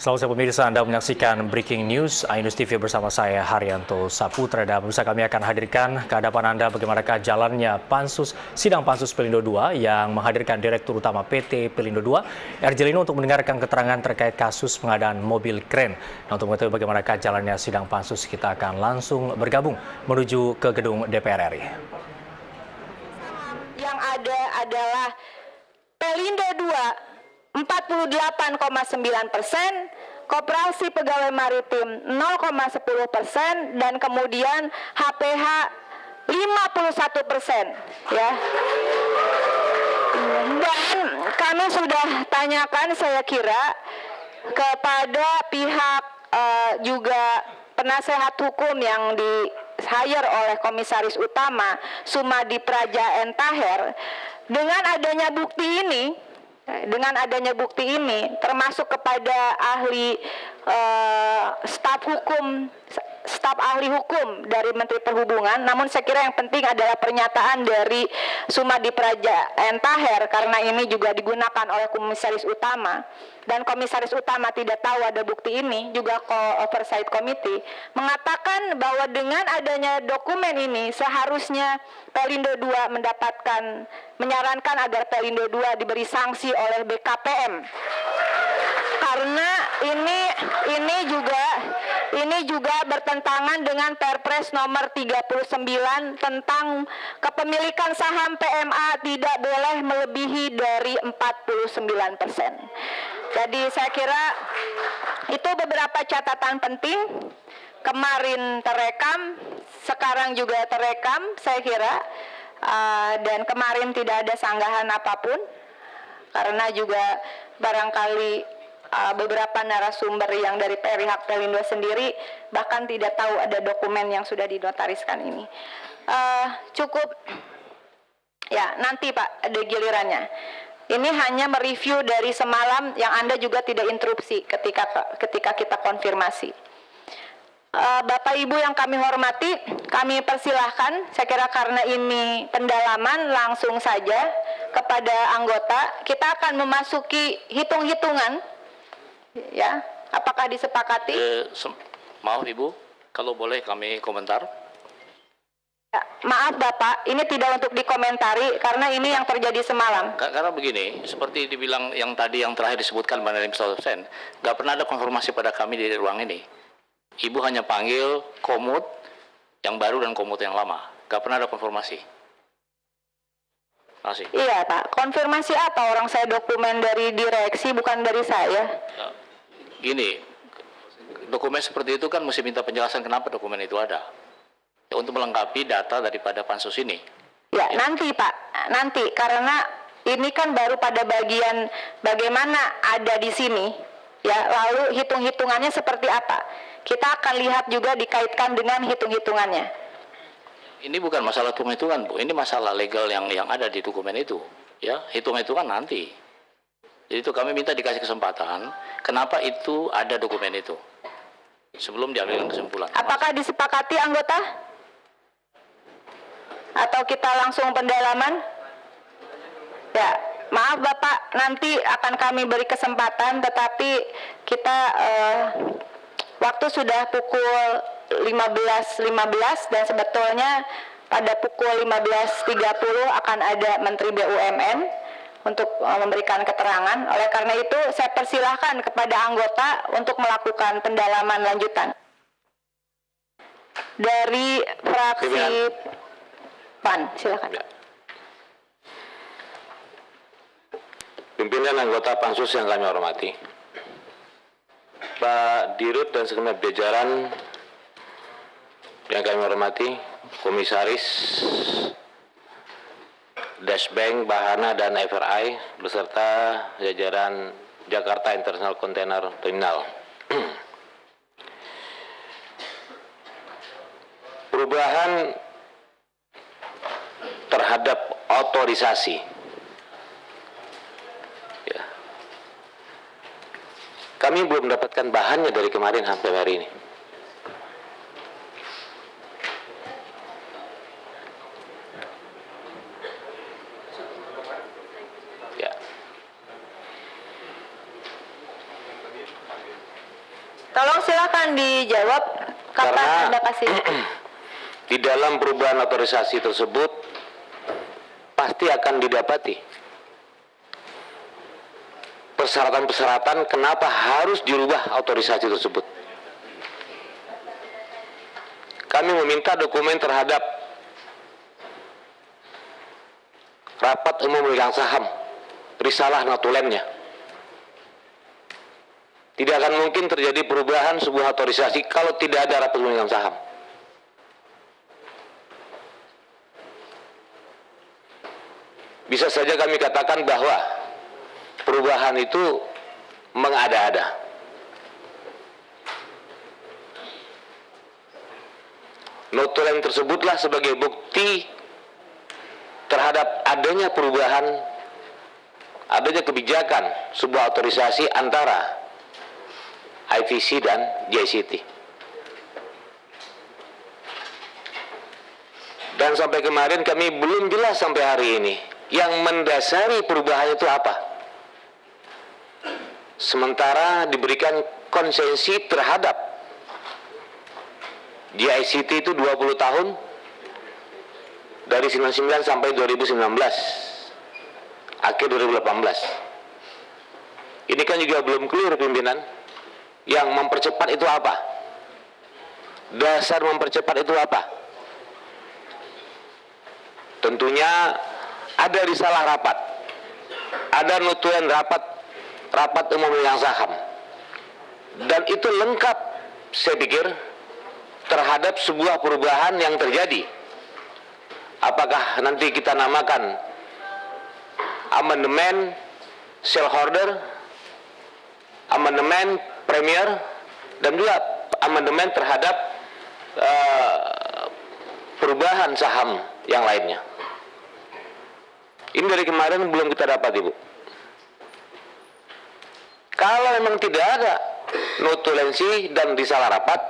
Selamat siang pemirsa, Anda menyaksikan Breaking News Ainus TV bersama saya Haryanto Saputra. Dan pemirsa, kami akan hadirkan ke hadapan Anda bagaimanakah jalannya sidang Pansus Pelindo II yang menghadirkan Direktur Utama PT Pelindo II, Erjelino, untuk mendengarkan keterangan terkait kasus pengadaan mobil kren. Nah, untuk mengetahui bagaimanakah jalannya sidang Pansus, kita akan langsung bergabung menuju ke gedung DPR RI. Yang ada adalah Pelindo II 48,9%, Koperasi Pegawai Maritim 0,10%, dan kemudian HPH 51%, ya. Dan kami sudah tanyakan, saya kira, kepada pihak juga penasehat hukum yang di-hire oleh Komisaris Utama Sumadi Praja N. Taher. Dengan adanya bukti ini, termasuk kepada staf ahli hukum dari Menteri Perhubungan. Namun saya kira yang penting adalah pernyataan dari Sumadi Praja N. Taher, karena ini juga digunakan oleh Komisaris Utama, dan Komisaris Utama tidak tahu ada bukti ini, juga Oversight Committee mengatakan bahwa dengan adanya dokumen ini seharusnya Pelindo II menyarankan agar Pelindo II diberi sanksi oleh BKPM, karena ini juga bertentangan dengan Perpres nomor 39 tentang kepemilikan saham PMA tidak boleh melebihi dari 49%. Jadi saya kira itu beberapa catatan penting. Kemarin terekam, sekarang juga terekam, saya kira, dan kemarin tidak ada sanggahan apapun, karena juga barangkali beberapa narasumber yang dari pihak Pelindo sendiri bahkan tidak tahu ada dokumen yang sudah dinotariskan ini. Cukup, ya, nanti Pak ada gilirannya. Ini hanya mereview dari semalam yang Anda juga tidak interupsi ketika kita konfirmasi. Bapak Ibu yang kami hormati, kami persilahkan, saya kira karena ini pendalaman, langsung saja kepada anggota. Kita akan memasuki hitung-hitungan, ya. Apakah disepakati? Maaf Ibu, kalau boleh kami komentar. Ya, maaf Bapak, ini tidak untuk dikomentari karena ini yang terjadi semalam. Karena begini, seperti dibilang yang tadi yang terakhir disebutkan Mbak Nadim 100%, nggak pernah ada konfirmasi pada kami di ruang ini. Ibu hanya panggil komut yang baru dan komut yang lama. Nggak pernah ada konfirmasi. Terima kasih. Iya Pak, konfirmasi apa? Orang saya dokumen dari direksi, bukan dari saya. Gini, dokumen seperti itu kan mesti minta penjelasan kenapa dokumen itu ada. Ya, untuk melengkapi data daripada pansus ini. Ya, nanti Pak, nanti. Karena ini kan baru pada bagian bagaimana ada di sini. Ya, lalu hitung-hitungannya seperti apa. Kita akan lihat juga dikaitkan dengan hitung-hitungannya. Ini bukan masalah hitung-hitungan, Bu. Ini masalah legal yang ada di dokumen itu. Ya, hitung-hitungan nanti. Jadi itu kami minta dikasih kesempatan, kenapa itu ada dokumen itu. Sebelum diambil kesimpulan. Apakah disepakati anggota? Atau kita langsung pendalaman? Ya, maaf Bapak, nanti akan kami beri kesempatan, tetapi kita waktu sudah pukul 15.15 dan sebetulnya pada pukul 15.30 akan ada Menteri BUMN untuk memberikan keterangan. Oleh karena itu saya persilahkan kepada anggota untuk melakukan pendalaman lanjutan. Dari fraksi PAN, silakan. Pimpinan anggota Pansus yang kami hormati, Pak Dirut dan segenap jajaran yang kami hormati, Komisaris, Dashbank, Bahana, dan FRI, beserta jajaran Jakarta International Container Terminal. Perubahan terhadap otorisasi. Ya. Kami belum mendapatkan bahannya dari kemarin sampai hari ini. Ya. silakan dijawab. Kapan Karena Anda kasih? di dalam perubahan otorisasi tersebut pasti akan didapati persyaratan-persyaratan kenapa harus dirubah otorisasi tersebut. Kami meminta dokumen terhadap rapat umum pemegang saham, risalah notulennya. Tidak akan mungkin terjadi perubahan sebuah otorisasi kalau tidak ada rapat umum pemegang saham. Bisa saja kami katakan bahwa perubahan itu mengada-ada. Notulen tersebutlah sebagai bukti terhadap adanya perubahan, adanya kebijakan sebuah otorisasi antara IVC dan JCT. Dan sampai kemarin kami belum jelas sampai hari ini yang mendasari perubahan itu apa. Sementara diberikan konsesi terhadap JICT itu 20 tahun dari 99 sampai 2019 akhir 2018. Ini kan juga belum clear pimpinan. Yang mempercepat itu apa? Dasar mempercepat itu apa? Tentunya ada risalah rapat, ada notulen rapat umum pemegang saham, dan itu lengkap saya pikir terhadap sebuah perubahan yang terjadi. Apakah nanti kita namakan amandemen shareholder, amandemen premier, dan juga amandemen terhadap perubahan saham yang lainnya. Ini dari kemarin belum kita dapat, Ibu. Kalau memang tidak ada notulensi dan risalah rapat,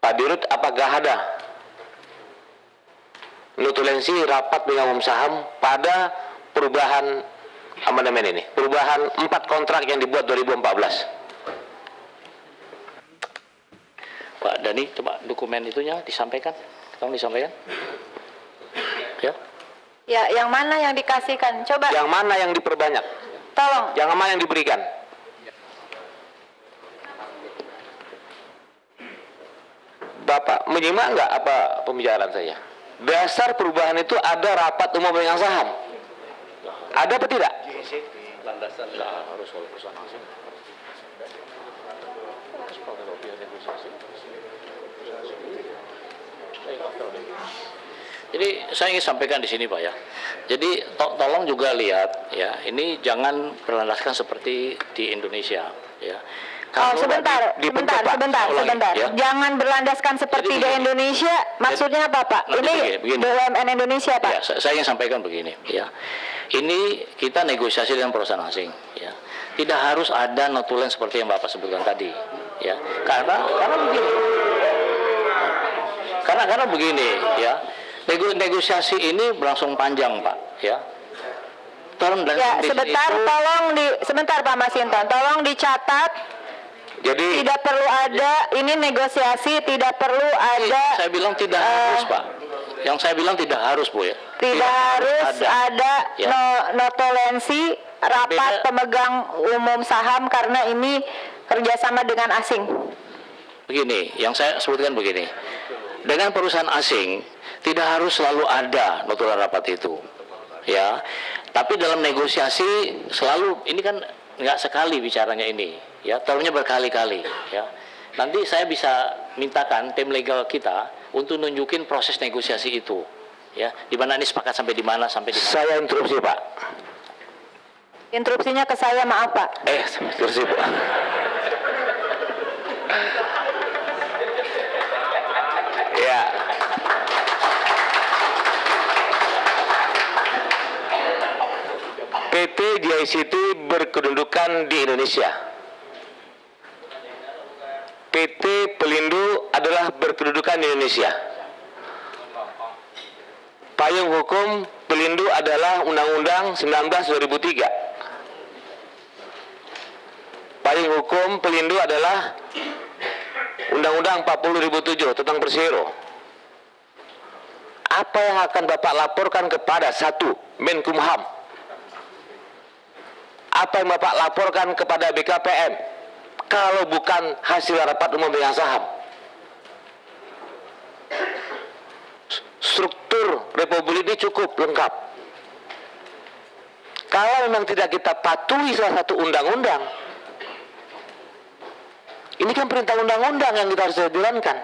Pak Dirut, apakah ada notulensi rapat pemegang umum saham pada perubahan amandemen ini? Perubahan 4 kontrak yang dibuat 2014. Pak Dhani, coba dokumen itunya disampaikan. Tolong disampaikan. Ya. Ya, yang mana yang dikasihkan? Coba. Yang mana yang diperbanyak? Tolong. Yang mana yang diberikan? Bapak menyimak nggak apa pembicaraan saya? Dasar perubahan itu ada rapat umum pemegang saham. Ada apa tidak? Landasan harus oleh perusahaan asing. Jadi saya ingin sampaikan di sini, Pak, ya. Jadi tolong juga lihat, ya, ini jangan berlandaskan seperti di Indonesia, ya. Sebentar. Ya. Jangan berlandaskan seperti di Indonesia. Maksudnya apa, Pak? Ini begini. BUMN Indonesia, Pak. Ya, saya ingin sampaikan begini, ya. Ini kita negosiasi dengan perusahaan asing, ya. Tidak harus ada notulen seperti yang Bapak sebutkan tadi, ya. Karena begini. Karena begini, ya. Negosiasi ini berlangsung panjang, Pak, ya. Sebentar Pak Masinton, tolong dicatat. Jadi Tidak perlu ada ini negosiasi, tidak perlu ada. Saya bilang tidak harus, Pak. Yang saya bilang tidak harus, Bu, ya. Tidak harus ada Ya. notulensi rapat pemegang umum saham karena ini kerjasama dengan asing. Begini, yang saya sebutkan begini. Dengan perusahaan asing tidak harus selalu ada notulen rapat itu, ya. Tapi dalam negosiasi selalu ini kan nggak sekali bicaranya ini, ya, terusnya berkali-kali, ya. Nanti saya bisa mintakan tim legal kita untuk nunjukin proses negosiasi itu, ya, di mana ini sepakat sampai di mana. saya interupsi, Pak. Interupsinya ke saya, maaf Pak. Interupsi, Pak. Ya. PT JICT berkedudukan di Indonesia. PT Pelindo adalah berkedudukan di Indonesia. Payung hukum Pelindo adalah Undang-Undang 19 2003. payung hukum pelindung adalah Undang-Undang 40.007 tentang Persero. Apa yang akan Bapak laporkan kepada satu Menkumham? Apa yang Bapak laporkan kepada BKPM kalau bukan hasil rapat umum pemegang saham? Struktur Republik ini cukup lengkap. Kalau memang tidak kita patuhi salah satu undang-undang, ini kan perintah undang-undang yang kita harus jalankan.